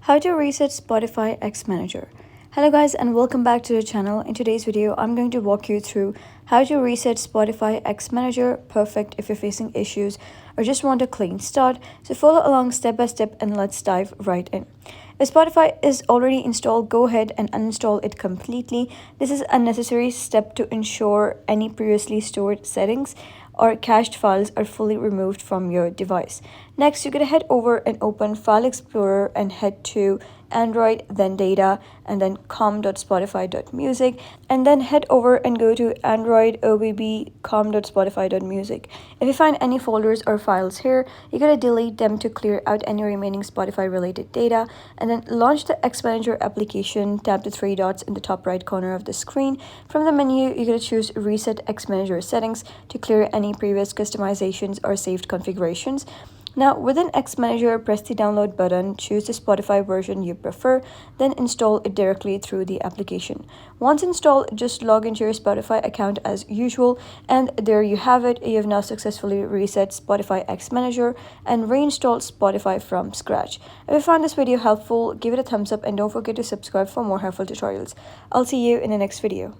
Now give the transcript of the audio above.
How to reset Spotify XManager. Hello guys and welcome back to the channel. In today's video, I'm going to walk you through how to reset Spotify XManager. Perfect if you're facing issues or just want a clean start. So follow along step by step and let's dive right in. If Spotify is already installed, go ahead and uninstall it completely. This is a necessary step to ensure any previously stored settings or cached files are fully removed from your device. Next, you're going to head over and open File Explorer and head to Android, then Data, and then com.spotify.music, and then head over and go to Android OBB com.spotify.music. If you find any folders or files here, you're going to delete them to clear out any remaining Spotify related data, and then launch the XManager application. Tap the three dots in the top right corner of the screen. From the menu, you're going to choose Reset XManager Settings to clear any previous customizations or saved configurations. Now, within XManager, press the download button, choose the Spotify version you prefer, then install it directly through the application. Once installed, just log into your Spotify account as usual, and there you have it. You have now successfully reset Spotify XManager and reinstalled Spotify from scratch. If you found this video helpful, give it a thumbs up and don't forget to subscribe for more helpful tutorials. I'll see you in the next video.